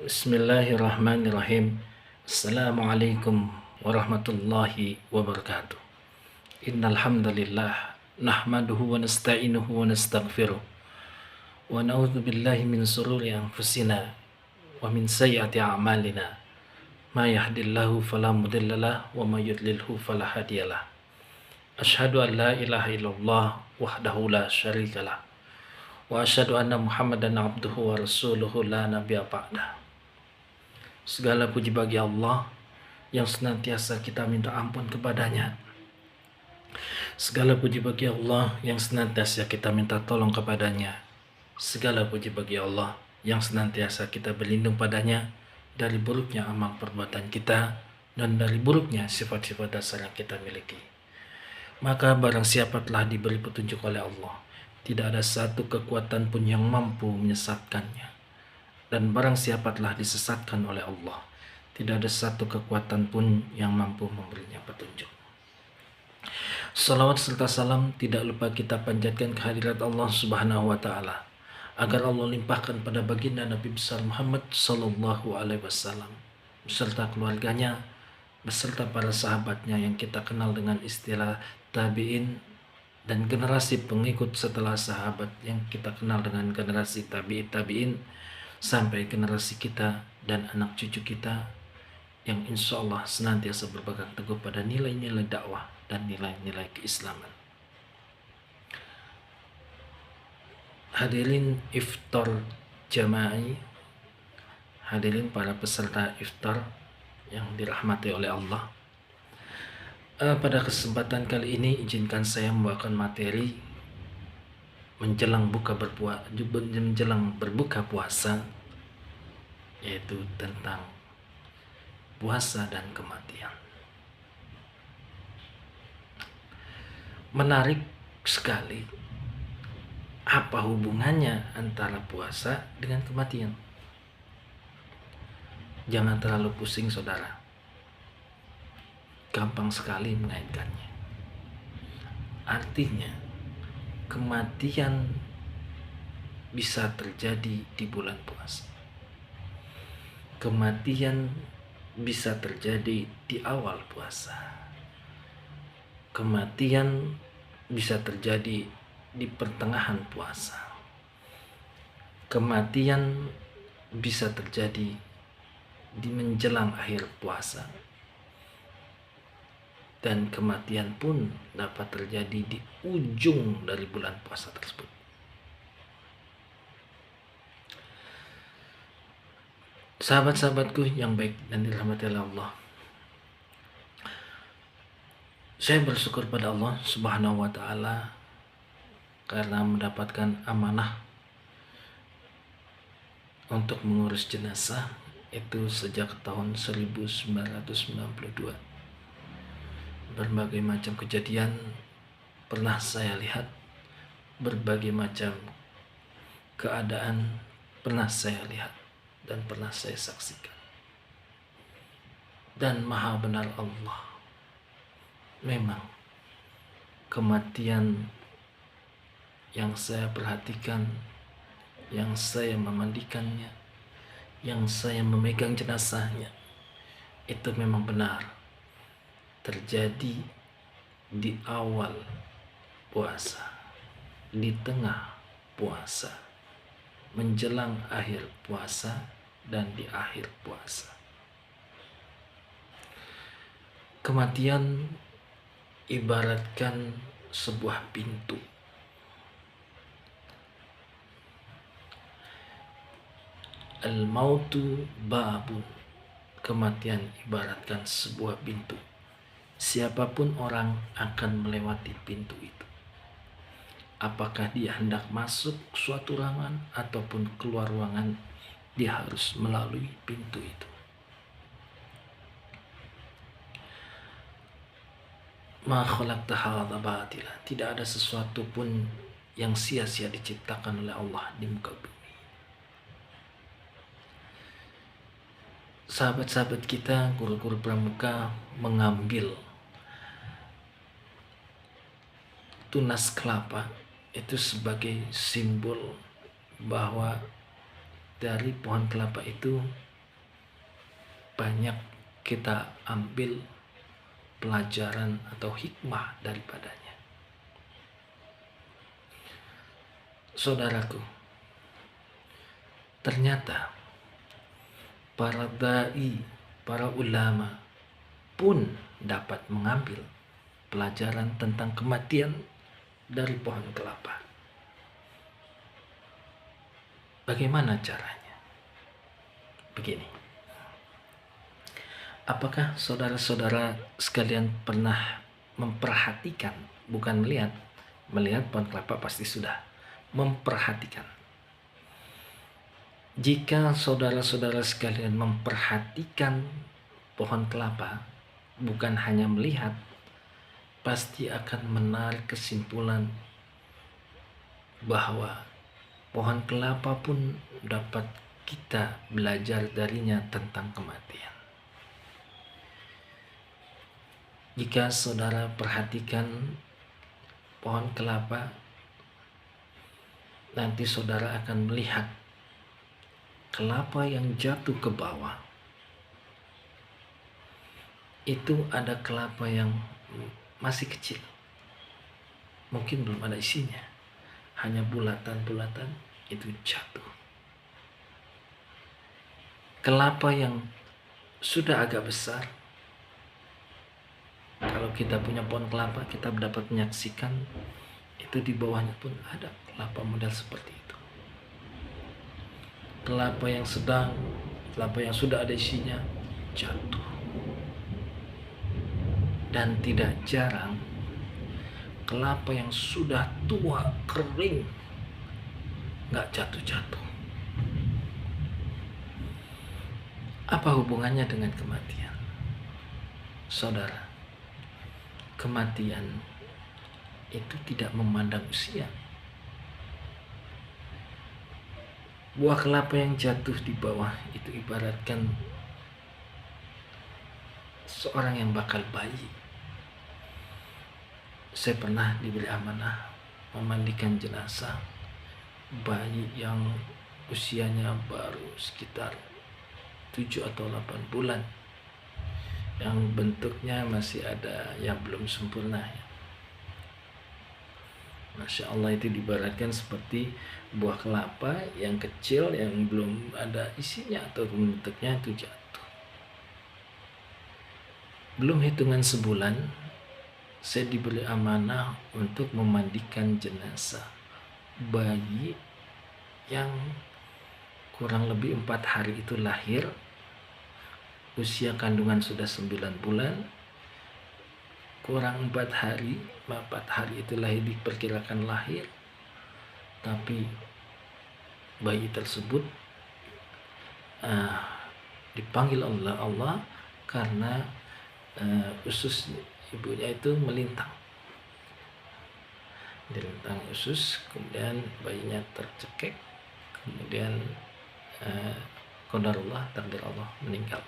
Bismillahirrahmanirrahim. Assalamualaikum warahmatullahi wabarakatuh. Innal hamdalillah nahmaduhu wa nasta'inuhu wa nastaghfiruh wa na'udzu billahi min shururi anfusina wa min sayyiati a'malina. May yahdihillahu fala mudhillalah wa may yudlilhu fala hadiyalah. Asyhadu an la ilaha illallah wahdahu la syarikalah wa asyhadu anna Muhammadan abduhu wa rasuluhu la nabiyya ba'dah. Segala puji bagi Allah yang senantiasa kita minta ampun kepadanya. Segala puji bagi Allah yang senantiasa kita minta tolong kepadanya. Segala puji bagi Allah yang senantiasa kita berlindung padanya dari buruknya amal perbuatan kita dan dari buruknya sifat-sifat dasar yang kita miliki. Maka barang siapa telah diberi petunjuk oleh Allah, tidak ada satu kekuatan pun yang mampu menyesatkannya. Dan barang siapa telah disesatkan oleh Allah, tidak ada satu kekuatan pun yang mampu memberinya petunjuk. Salawat serta salam tidak lupa kita panjatkan kehadirat Allah Subhanahu wa Ta'ala, agar Allah limpahkan pada baginda Nabi besar Muhammad Sallallahu Alaihi Wasallam beserta keluarganya, beserta para sahabatnya yang kita kenal dengan istilah tabi'in, dan generasi pengikut setelah sahabat yang kita kenal dengan generasi tabi'in, sampai generasi kita dan anak cucu kita yang insya Allah senantiasa berpegang teguh pada nilai-nilai dakwah dan nilai-nilai keislaman. Hadirin iftar jama'i, hadirin para peserta iftar yang dirahmati oleh Allah. Pada kesempatan kali ini izinkan saya membawakan materi menjelang berbuka puasa, yaitu tentang puasa dan kematian. Menarik sekali, apa hubungannya antara puasa dengan kematian? Jangan terlalu pusing saudara, gampang sekali mengaitkannya. Artinya kematian bisa terjadi di bulan puasa. Kematian bisa terjadi di awal puasa. Kematian bisa terjadi di pertengahan puasa. Kematian bisa terjadi di menjelang akhir puasa. Dan kematian pun dapat terjadi di ujung dari bulan puasa tersebut. Sahabat-sahabatku yang baik dan dirahmati oleh Allah, saya bersyukur pada Allah Subhanahu wa Ta'ala karena mendapatkan amanah untuk mengurus jenazah itu sejak tahun 1992. Berbagai macam kejadian pernah saya lihat, berbagai macam keadaan pernah saya lihat dan pernah saya saksikan. Dan maha benar Allah, memang kematian yang saya perhatikan, yang saya memandikannya, yang saya memegang jenazahnya, itu memang benar terjadi di awal puasa, di tengah puasa, menjelang akhir puasa, dan di akhir puasa. Kematian ibaratkan sebuah pintu. Al-mautu babun. Kematian ibaratkan sebuah pintu. Siapapun orang akan melewati pintu itu. Apakah dia hendak masuk suatu ruangan ataupun keluar ruangan, dia harus melalui pintu itu. Ma khalaqta hadza batila. Tidak ada sesuatu pun yang sia-sia diciptakan oleh Allah di muka bumi. Sahabat-sahabat kita, guru-guru pramuka mengambil tunas kelapa itu sebagai simbol bahwa dari pohon kelapa itu banyak kita ambil pelajaran atau hikmah daripadanya. Saudaraku, ternyata para dai, para ulama pun dapat mengambil pelajaran tentang kematian dari pohon kelapa. Bagaimana caranya? Begini. Apakah saudara-saudara sekalian pernah memperhatikan, bukan melihat pohon kelapa pasti sudah, memperhatikan. Jika saudara-saudara sekalian memperhatikan pohon kelapa, bukan hanya melihat, pasti akan menarik kesimpulan bahwa pohon kelapa pun dapat kita belajar darinya tentang kematian. Jika saudara perhatikan pohon kelapa, nanti saudara akan melihat kelapa yang jatuh ke bawah. Itu ada kelapa yang masih kecil, mungkin belum ada isinya, hanya bulatan-bulatan itu jatuh. Kelapa yang sudah agak besar, kalau kita punya pohon kelapa, kita dapat menyaksikan itu di bawahnya pun ada kelapa model seperti itu. Kelapa yang sedang, kelapa yang sudah ada isinya jatuh. Dan tidak jarang kelapa yang sudah tua, kering, nggak jatuh-jatuh. Apa hubungannya dengan kematian? Saudara, kematian itu tidak memandang usia. Buah kelapa yang jatuh di bawah itu ibaratkan seorang yang bakal bayi. Saya pernah diberi amanah memandikan jenazah bayi yang usianya baru sekitar 7 atau 8 bulan, yang bentuknya masih ada yang belum sempurna. Masya Allah, itu dibaratkan seperti buah kelapa yang kecil yang belum ada isinya atau bentuknya itu jatuh. Belum hitungan sebulan, saya diberi amanah untuk memandikan jenazah bayi yang kurang lebih 4 hari itu lahir. Usia kandungan sudah 9 bulan, kurang 4 hari itu lahir, diperkirakan lahir. Tapi bayi tersebut dipanggil oleh Allah karena usus ibunya itu melintang usus, kemudian bayinya tercekik, kemudian qadarullah, takdir Allah, meninggal.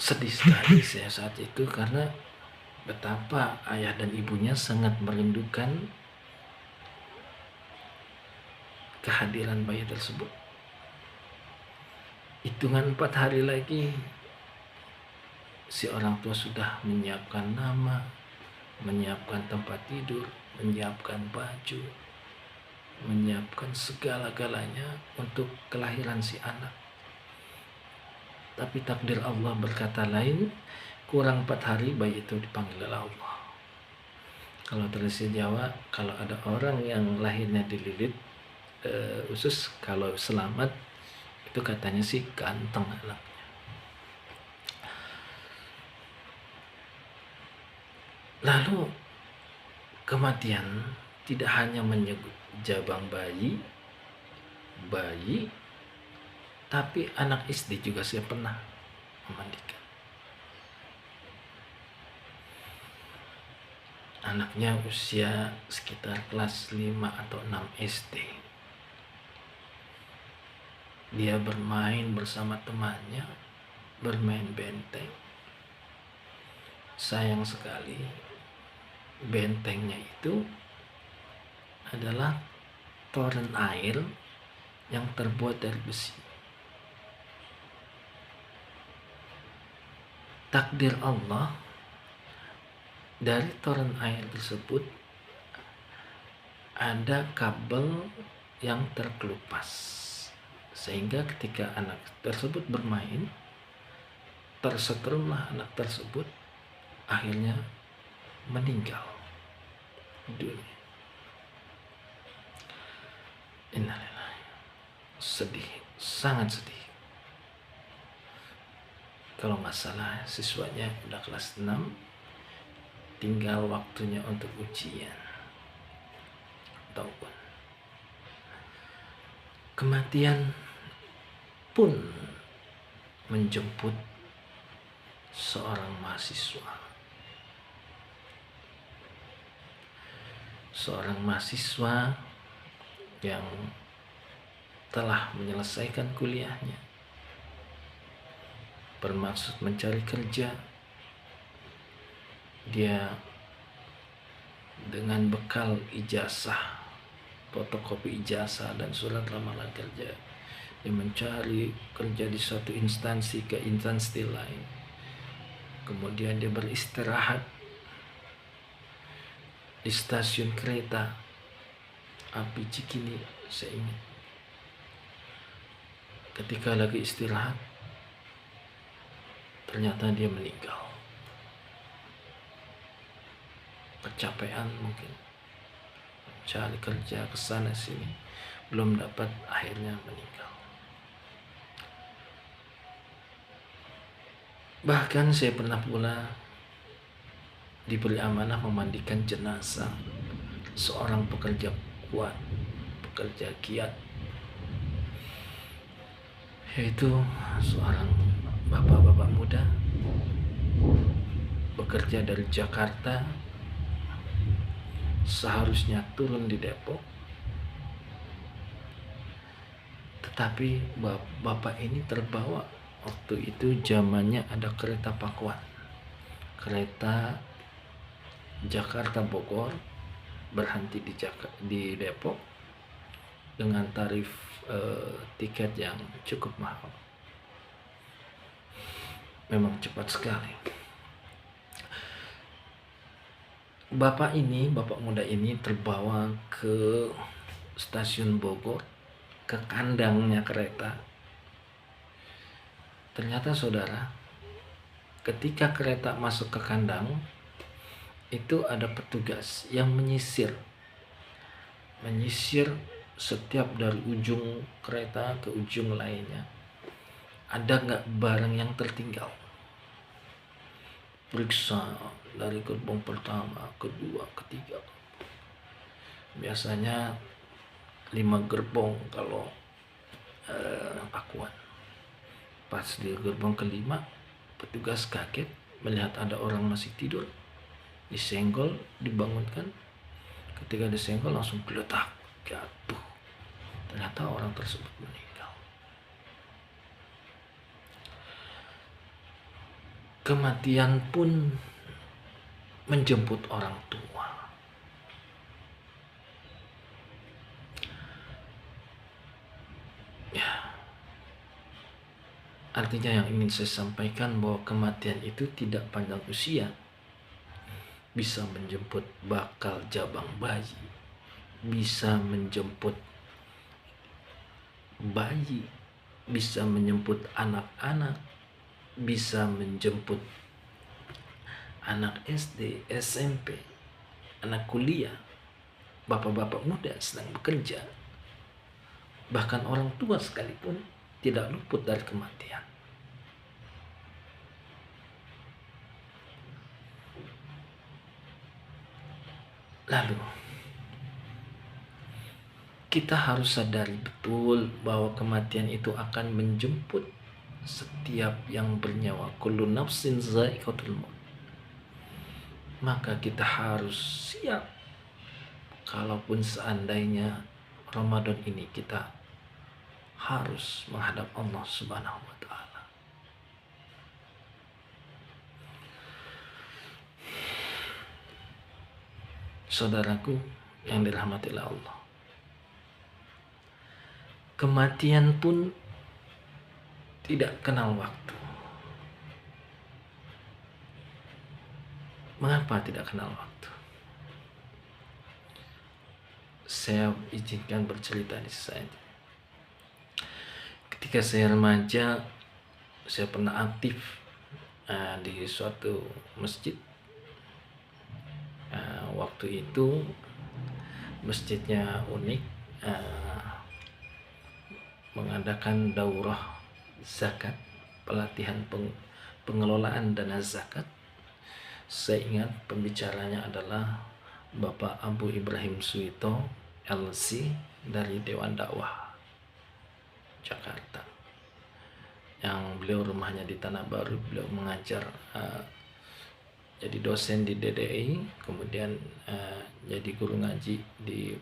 Sedih sekali saya saat itu karena betapa ayah dan ibunya sangat merindukan kehadiran bayi tersebut. Hitungan 4 hari lagi si orang tua sudah menyiapkan nama, menyiapkan tempat tidur, menyiapkan baju, menyiapkan segala-galanya untuk kelahiran si anak. Tapi takdir Allah berkata lain, kurang 4 hari bayi itu dipanggil oleh Allah. Kalau tradisi Jawa, kalau ada orang yang lahirnya dililit usus, kalau selamat itu katanya sih ganteng anaknya. Lalu kematian tidak hanya menyebut jabang bayi, tapi anak SD juga saya pernah memandikan. Anaknya usia sekitar kelas 5 atau 6 SD. Dia bermain bersama temannya, bermain benteng. Sayang sekali, bentengnya itu adalah toren air yang terbuat dari besi. Takdir Allah, dari toren air tersebut ada kabel yang terkelupas, sehingga ketika anak tersebut bermain, tersetrum anak tersebut, akhirnya meninggal dunia. Innalillahi. Sedih, sangat sedih. Kalau nggak salah siswanya udah kelas 6, tinggal waktunya untuk ujian. Ataupun kematian pun menjemput seorang mahasiswa. Seorang mahasiswa yang telah menyelesaikan kuliahnya, bermaksud mencari kerja. Dia dengan bekal ijazah, fotokopi ijazah dan surat lamaran kerja, dia mencari kerja di suatu instansi ke instansi lain. Kemudian dia beristirahat di stasiun kereta api Cikini, saya ingat. Ketika lagi istirahat, ternyata dia meninggal. Kecapean mungkin, cari kerja kesana sini, belum dapat, akhirnya meninggal. Bahkan saya pernah pula diberi amanah memandikan jenazah seorang pekerja kuat, pekerja giat, yaitu seorang bapak-bapak muda bekerja dari Jakarta, seharusnya turun di Depok, tetapi bapak ini terbawa. Waktu itu zamannya ada kereta Pakuan, kereta Jakarta Bogor, berhenti di Depok dengan tarif tiket yang cukup mahal. Memang cepat sekali. Bapak muda ini terbawa ke stasiun Bogor, ke kandangnya kereta. Ternyata saudara, ketika kereta masuk ke kandang, itu ada petugas yang menyisir setiap dari ujung kereta ke ujung lainnya. Ada nggak barang yang tertinggal? Periksa dari gerbong pertama, kedua, ketiga. Biasanya 5 gerbong kalau Pakuan. Pas di gerbong kelima, petugas kaget melihat ada orang masih tidur, disenggol, dibangunkan. Ketika disenggol langsung geletak, jatuh. Ternyata orang tersebut meninggal. Kematian pun menjemput orang tua. Ya, artinya yang ingin saya sampaikan bahwa kematian itu tidak pandang usia. Bisa menjemput bakal jabang bayi, bisa menjemput bayi, bisa menjemput anak-anak, bisa menjemput anak SD, SMP, anak kuliah, bapak-bapak muda sedang bekerja, bahkan orang tua sekalipun tidak luput dari kematian. Lalu kita harus sadari betul bahwa kematian itu akan menjemput setiap yang bernyawa. Kullu nafsin za'iqatul maut. Maka kita harus siap, kalaupun seandainya Ramadan ini kita harus menghadap Allah Subhanahu wa Ta'ala. Saudaraku yang dirahmati Allah, Kematian pun tidak kenal waktu. Mengapa tidak kenal waktu? Saya izinkan bercerita di saya. Ketika saya remaja, saya pernah aktif di suatu masjid. Waktu itu masjidnya unik, mengadakan daurah zakat, pelatihan pengelolaan dana zakat. Saya ingat pembicaranya adalah Bapak Abu Ibrahim Suito LC dari Dewan Dakwah Jakarta, yang beliau rumahnya di Tanah Baru. Beliau mengajar, jadi dosen di DDI, kemudian jadi guru ngaji di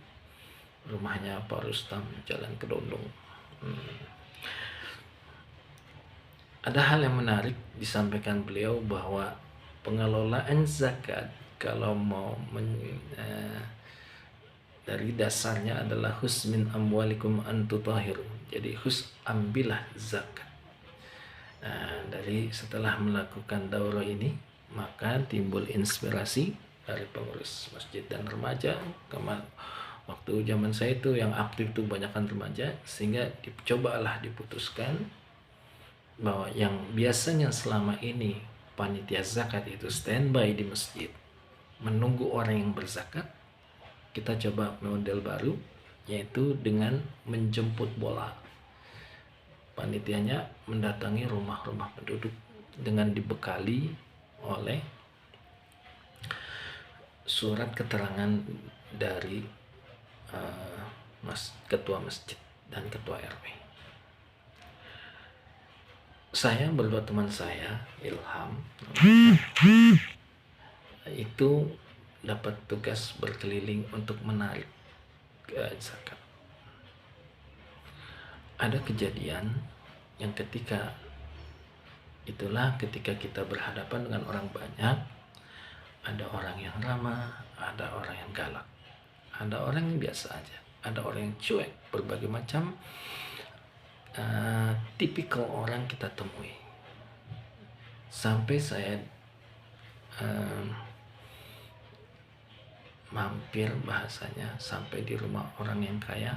rumahnya Pak Rustam, Jalan Kedondong. Ada hal yang menarik disampaikan beliau bahwa pengelolaan zakat kalau mau dari dasarnya adalah hus min amwalikum antutahiru. Jadi ambillah zakat. Dari setelah melakukan daurah ini, maka timbul inspirasi dari pengurus masjid dan remaja. Waktu zaman saya itu yang aktif itu banyakkan remaja, sehingga dicobalah diputuskan bahwa yang biasanya selama ini panitia zakat itu standby di masjid menunggu orang yang berzakat, kita coba model baru, yaitu dengan menjemput bola. Panitianya mendatangi rumah-rumah penduduk dengan dibekali oleh surat keterangan dari ketua masjid dan ketua RW. Saya berdua teman saya, Ilham, itu dapat tugas berkeliling untuk menarik zakat. Ada kejadian yang ketika kita berhadapan dengan orang banyak, ada orang yang ramah, ada orang yang galak, ada orang yang biasa aja, ada orang yang cuek, berbagai macam tipikal orang kita temui. Sampai saya mampir, bahasanya sampai di rumah orang yang kaya,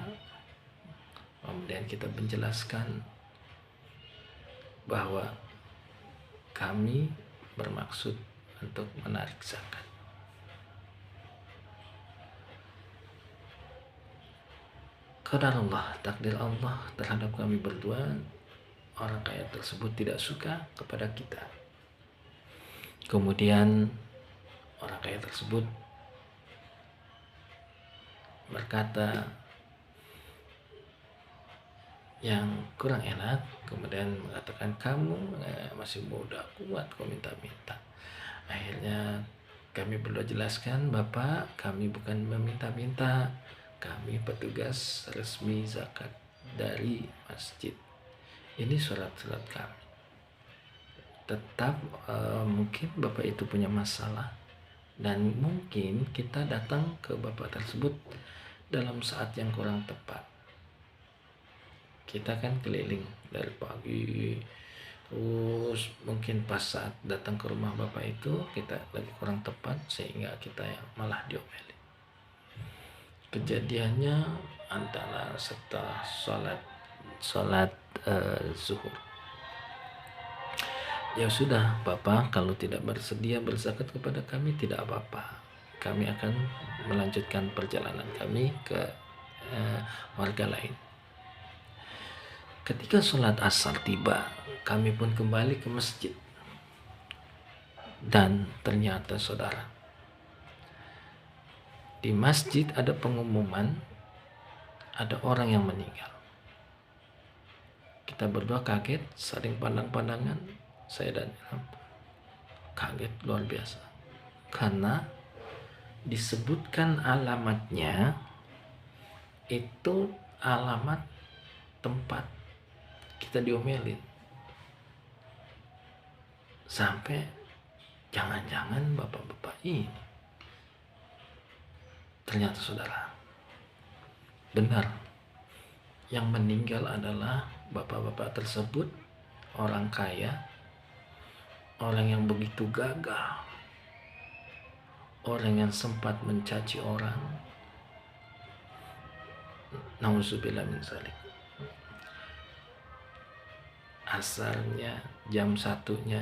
kemudian kita menjelaskan bahwa kami bermaksud untuk menarik zakat. Qadarullah, takdir Allah terhadap kami berdua, orang kaya tersebut tidak suka kepada kita. Kemudian orang kaya tersebut berkata yang kurang enak, kemudian mengatakan, kamu masih muda, kuat kok minta-minta. Akhirnya kami berdua jelaskan, Bapak, kami bukan meminta-minta, kami petugas resmi zakat dari masjid. Ini surat-surat kami. Tetap mungkin Bapak itu punya masalah, dan mungkin kita datang ke Bapak tersebut dalam saat yang kurang tepat. Kita kan keliling dari pagi, terus mungkin pas saat datang ke rumah Bapak itu kita lagi kurang tepat, sehingga kita yang malah diomelin. Kejadiannya antara setelah sholat zuhur. Ya sudah Bapak, kalau tidak bersedia berzakat kepada kami tidak apa-apa, kami akan melanjutkan perjalanan kami ke warga lain. Ketika sholat asar tiba, kami pun kembali ke masjid, dan ternyata saudara, di masjid ada pengumuman ada orang yang meninggal. Kita berdua kaget, saling pandang-pandangan, saya dan Ilham kaget luar biasa, karena disebutkan alamatnya itu alamat tempat kita diomelin. Sampai jangan-jangan bapak-bapak ini, ternyata saudara, benar Yang meninggal adalah bapak-bapak tersebut orang kaya, orang yang begitu gagah, orang yang sempat mencaci orang. Nauzubillah min dzalik. Asalnya jam 1-nya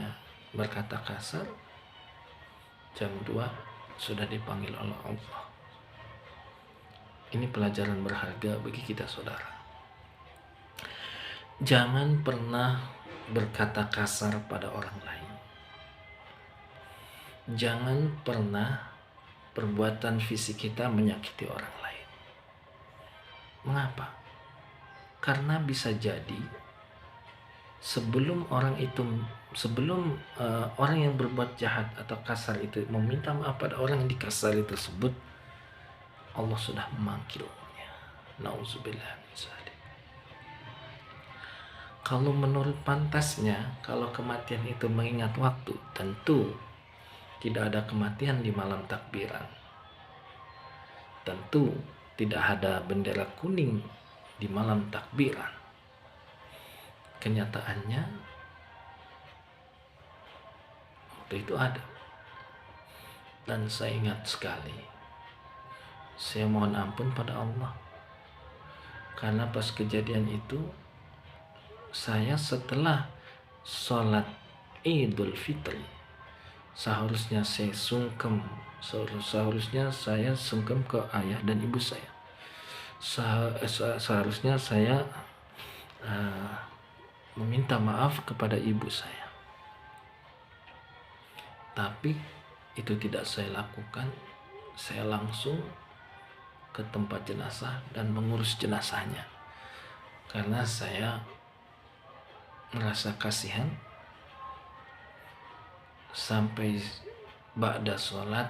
berkata kasar, jam 2 sudah dipanggil oleh Allah. Ini pelajaran berharga bagi kita, saudara. Jangan pernah berkata kasar pada orang lain. Jangan pernah perbuatan fisik kita menyakiti orang lain. Mengapa? Karena bisa jadi sebelum orang yang berbuat jahat atau kasar itu meminta maaf pada orang yang dikasari tersebut, Allah sudah memanggilnya. Nauzubillah min dzalik. Kalau menurut pantasnya, kalau kematian itu mengingat waktu, tentu tidak ada kematian di malam takbiran. Tentu tidak ada bendera kuning di malam takbiran. Kenyataannya waktu itu ada. Dan saya ingat sekali. Saya mohon ampun pada Allah. Karena pas kejadian itu, saya setelah sholat Idul Fitri, seharusnya saya sungkem ke ayah dan ibu saya. Seharusnya saya meminta maaf kepada ibu saya. Tapi itu tidak saya lakukan. Saya langsung ke tempat jenazah dan mengurus jenazahnya. Karena saya merasa kasihan sampai ba'da sholat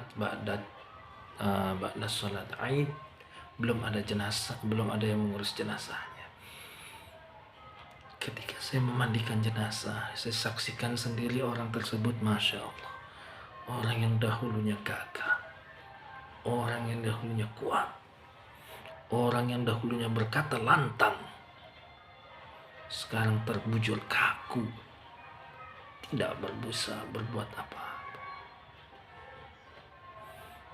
Aid belum ada jenazah, belum ada yang mengurus jenazahnya. Ketika saya memandikan jenazah, saya saksikan sendiri orang tersebut, Masya Allah, orang yang dahulunya gagah, orang yang dahulunya kuat, orang yang dahulunya berkata lantang, sekarang terbujur kaku, tidak berbusa berbuat apa-apa.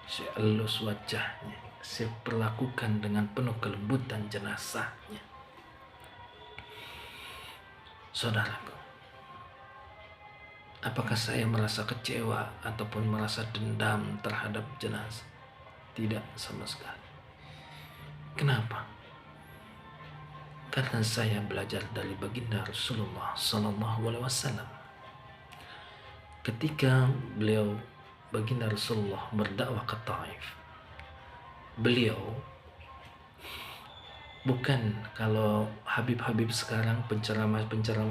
Saya elus wajahnya, saya perlakukan dengan penuh kelembutan jenazahnya. Saudaraku, apakah saya merasa kecewa ataupun merasa dendam terhadap jenazah? Tidak sama sekali. Kenapa? Karena saya belajar dari baginda Rasulullah Sallallahu Alaihi Wasallam. Ketika baginda Rasulullah berdakwah ke Taif, beliau bukan kalau Habib-Habib sekarang, penceramah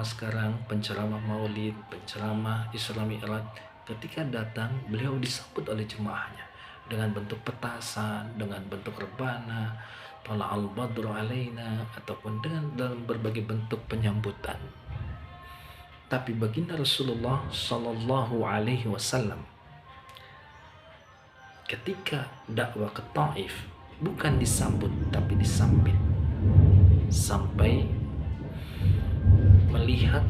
sekarang, penceramah maulid, penceramah Isra Mi'raj, ketika datang beliau disambut oleh jemaahnya dengan bentuk petasan, dengan bentuk rebana, tala al-badru alaina, ataupun dalam berbagai bentuk penyambutan. Tapi baginda Rasulullah Sallallahu Alaihi Wasallam ketika dakwah ke Taif bukan disambut tapi disambit. Sampai melihat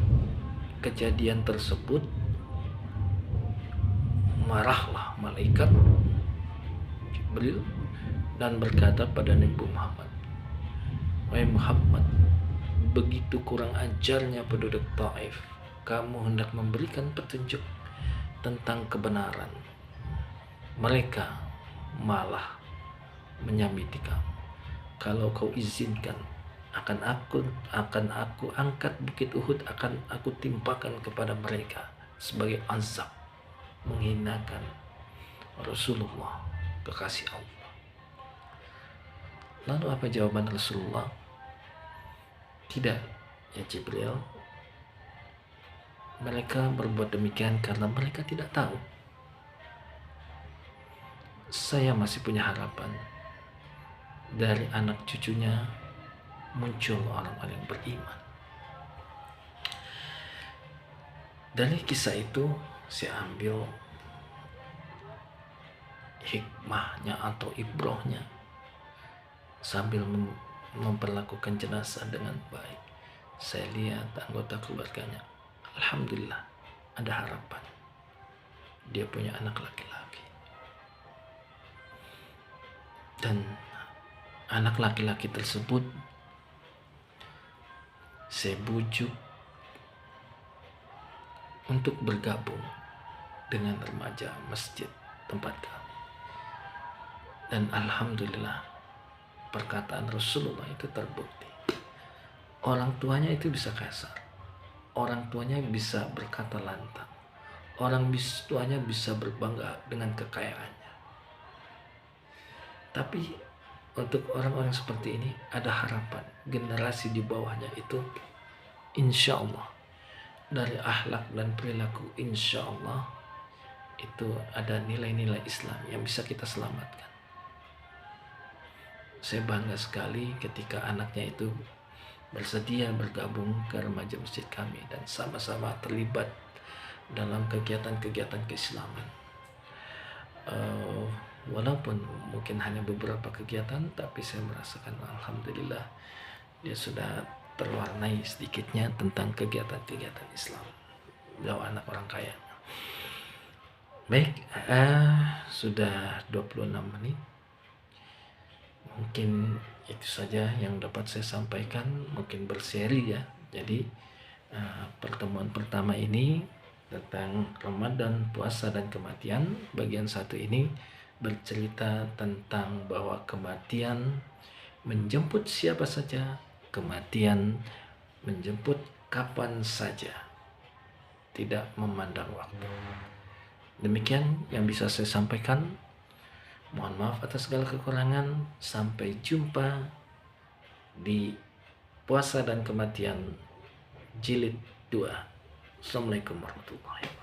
kejadian tersebut, marahlah malaikat Jibril dan berkata pada Nabi Muhammad, "Wahai Muhammad, begitu kurang ajarnya penduduk Taif, kamu hendak memberikan petunjuk tentang kebenaran. Mereka malah menyambiti kamu. Kalau kau izinkan, akan aku angkat bukit Uhud, akan aku timpakan kepada mereka sebagai azab, menghinakan Rasulullah, kekasih Allah." Lalu apa jawaban Rasulullah? Tidak, ya Jibril, mereka berbuat demikian karena mereka tidak tahu. Saya masih punya harapan dari anak cucunya muncul orang-orang yang beriman. Dari kisah itu saya ambil hikmahnya atau ibrohnya, sambil memperlakukan jenazah dengan baik. Saya lihat anggota keluarganya, alhamdulillah ada harapan. Dia punya anak laki-laki, dan anak laki-laki tersebut saya bujuk untuk bergabung dengan remaja masjid tempat kami. Dan alhamdulillah perkataan Rasulullah itu terbukti. Orang tuanya itu bisa kasar, orang tuanya bisa berkata lantang, orang tuanya bisa berbangga dengan kekayaannya. Tapi untuk orang-orang seperti ini ada harapan. Generasi di bawahnya itu insya Allah dari akhlak dan perilaku, insya Allah itu ada nilai-nilai Islam yang bisa kita selamatkan. Saya bangga sekali ketika anaknya itu bersedia bergabung ke remaja masjid kami dan sama-sama terlibat dalam kegiatan-kegiatan keislaman. Walaupun mungkin hanya beberapa kegiatan, tapi saya merasakan alhamdulillah dia sudah terwarnai sedikitnya tentang kegiatan-kegiatan Islam. Beliau anak orang kaya. Baik, sudah 26 menit. Mungkin itu saja yang dapat saya sampaikan, mungkin berseri ya. Jadi pertemuan pertama ini tentang Ramadan, puasa dan kematian. Bagian satu ini bercerita tentang bahwa kematian menjemput siapa saja, kematian menjemput kapan saja, tidak memandang waktu. Demikian yang bisa saya sampaikan. Mohon maaf atas segala kekurangan. Sampai jumpa di Puasa dan Kematian Jilid 2. Assalamualaikum warahmatullahi wabarakatuh.